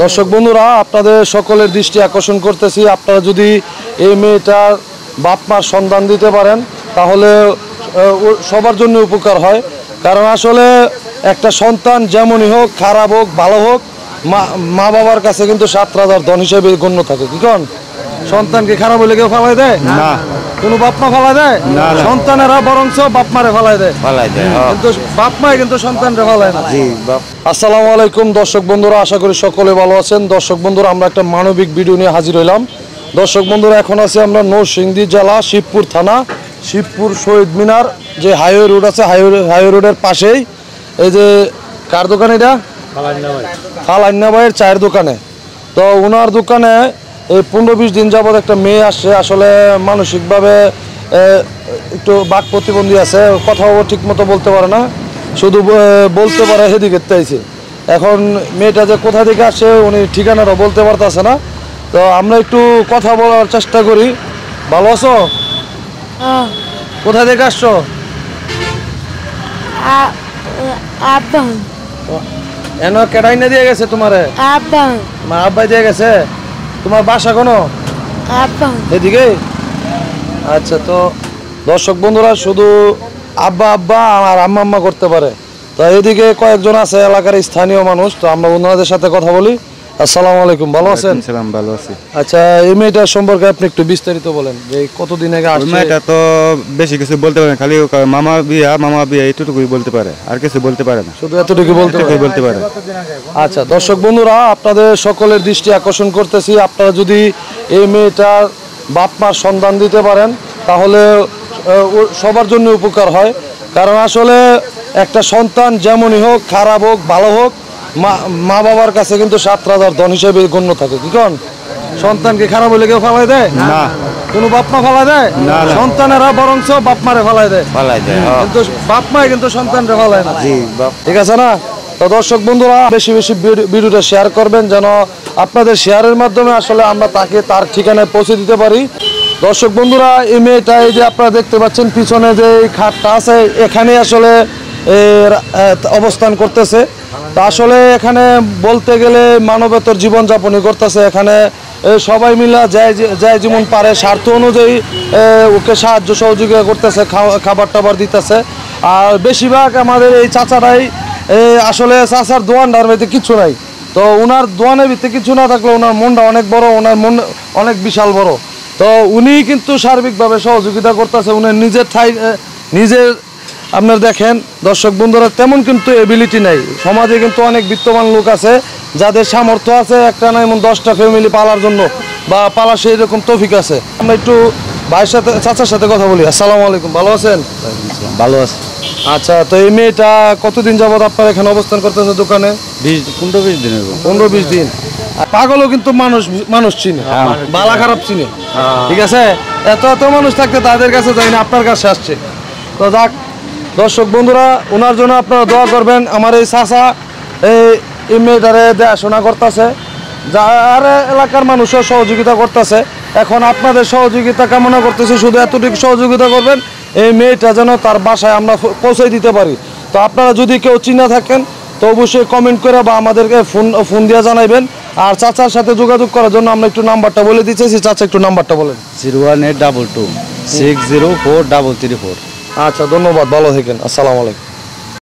দর্শক বন্ধুরা, আপনাদের সকলের দৃষ্টি আকর্ষণ করতেছি, আপনারা যদি এই মেয়েটার বাপ মার সন্ধান দিতে পারেন তাহলে সবার জন্য উপকার হয়। কারণ আসলে একটা সন্তান যেমনই হোক, খারাপ হোক ভালো হোক, মা বাবার কাছে কিন্তু 7 রাজার ধন হিসেবে গণ্য থাকে। কি কন? সন্তানকে খারাপ হলে কেউ ফালাই দেয় না, কোনো বাপ মা ফালাই দেয় না, সন্তানেরা বরঞ্চ বাপ মারে ফালাই দেয়, কিন্তু বাপ মাই কিন্তু সন্তানরে ফালায় না। আসসালামু আলাইকুম দর্শক বন্ধুরা, আশা করি সকলে ভালো আছেন। দর্শক বন্ধুরা, আমরা একটা মানবিক ভিডিও নিয়ে হাজির হইলাম। দর্শক বন্ধুরা, এখন আছি আমরা নরসিংদী জেলা শিবপুর থানা, শিবপুর শহীদ মিনার যে হাইওয়ে রোড আছে, হাইওয়ে রোডের পাশেই এই যে কার দোকান, এটা ফালান্না ভাইয়ের চায়ের দোকানে। তো ওনার দোকানে এই 15-20 দিন যাবৎ একটা মেয়ে আসছে, আসলে মানসিকভাবে একটু বাক প্রতিবন্ধী আছে, কথাও ঠিক মতো বলতে পারে না, শুধু বলতে পারে সেদিকে চাইছে। এখন মেয়েটা যে কোথা থেকে আসে উনি ঠিকানাটা বলতে পারতেছে না। তো আমরা একটু কথা বলার চেষ্টা করি। ভালো আছো? কোথা থেকে আসছো? এনে কেডাই না দিয়ে গেছে তোমারে? আব্বাই দিয়ে গেছে। তোমার বাসা কোনো এদিকে? আচ্ছা, তো দর্শক বন্ধুরা, শুধু আব্বা আব্বা আর আম্মা আম্মা করতে পারে। তো এদিকে কয়েকজন আছে এলাকার স্থানীয় মানুষ, তো আমরা ওনাদের সাথে কথা বলি। আসসালামু আলাইকুম, ভালো আছেন? ভালো আছি। আচ্ছা, এই মেয়েটার সম্পর্কে আপনি একটু বিস্তারিত বলেন, যে কতদিন আগে আসছে? মেয়েটা তো বেশি কিছু বলতে পারে না, খালি মামা বিয়া এতটুকুই বলতে পারে, আর কিছু বলতে পারে না, শুধু এতটুকু বলতে পারে। আচ্ছা দর্শক বন্ধুরা, আপনাদের সকলের দৃষ্টি আকর্ষণ করতেছি, আপনারা যদি এই মেয়েটার বাপ মার সন্ধান দিতে পারেন তাহলে সবার জন্য উপকার হয়। কারণ আসলে একটা সন্তান যেমনই হোক, খারাপ হোক ভালো হোক, মা বাবার কাছে কিন্তু 7 রাজার ধন হিসেবে গণ্য থাকে। কি কন? সন্তানকে খারাপ হলে কেউ ফালাই দেয় না, কোনো বাপ মা ফালাই দেয় না, সন্তানেরা বরঞ্চ বাপ মারে ফালাই দেয়, কিন্তু বাপ মাই কিন্তু সন্তানরে ফালায় না। ঠিক আছে না? তো দর্শক বন্ধুরা, বেশি বেশি ভিডিওটা শেয়ার করবেন, যেন আপনাদের শেয়ারের মাধ্যমে আসলে আমরা তাকে তার ঠিকানায় পৌঁছে দিতে পারি। দর্শক বন্ধুরা, এই মেয়েটা, এই যে আপনারা দেখতে পাচ্ছেন পিছনে যে খাটটা আছে, এখানে আসলে অবস্থান করতেছে। তা আসলে এখানে বলতে গেলে মানবেতর জীবনযাপনই করতেছে। এখানে সবাই মিলে যায় যেমন পারে স্বার্থ অনুযায়ী ওকে সাহায্য সহযোগিতা করতেছে, খাবার টাবার দিতেছে। আর বেশিরভাগ আমাদের এই চাচারাই আসলে চাচার দোয়ানটার ভিতরে কিছু নাই। তো ওনার দোয়ানের ভিতরে কিছু না থাকলে ওনার মনটা অনেক বড়, ওনার মন অনেক বিশাল বড়। তো উনি কিন্তু সার্বিকভাবে সহযোগিতা করতেছে উনি নিজের আপনার দেখেন দর্শক বন্ধুরা, তেমন কিন্তু এবিলিটি নাই। সমাজে কিন্তু অনেক বিত্তবান লোক আছে যাদের সামর্থ্য আছে একটা না এমন 10টা ফ্যামিলি পালার জন্য, বা পালার সেই রকম তৌফিক আছে। আমরা একটু ভাইয়ের সাথে, চাচার সাথে কথা বলি। আসসালামু আলাইকুম, ভালো আছেন? ভালো আছে। আচ্ছা, তো এই মেয়েটা কতদিন যাবত আপনার এখানে অবস্থান করতেছে দোকানে? 15-20 দিন। 15-20 দিন। পাগলও কিন্তু মানুষ চিনে, ভালো খারাপ চিনে। ঠিক আছে, এত মানুষ থাকতে তাদের কাছে যাই না, আপনার কাছে আসছে। তো যাক দর্শক বন্ধুরা, ওনার জন্য আপনারা দোয়া করবেন। আমার এই চাচা এই মেয়েটারে দেখাশোনা করতেছে, যার এলাকার মানুষও সহযোগিতা করতেছে। এখন আপনাদের সহযোগিতা কামনা করতেছে, শুধু এতটুকু সহযোগিতা করবেন, এই মেয়েটা যেন তার বাসায় আমরা পৌঁছে দিতে পারি। তো আপনারা যদি কেউ চিনা থাকেন তো অবশ্যই কমেন্ট করে বা আমাদেরকে ফোন দিয়ে জানাইবেন। আর চাচার সাথে যোগাযোগ করার জন্য আমরা একটু নাম্বারটা বলে দিতেছি। চাচা, একটু নাম্বারটা বলেন। 01822 604 334। আচ্ছা, ধন্যবাদ, ভালো থাকেন। আসসালামু আলাইকুম।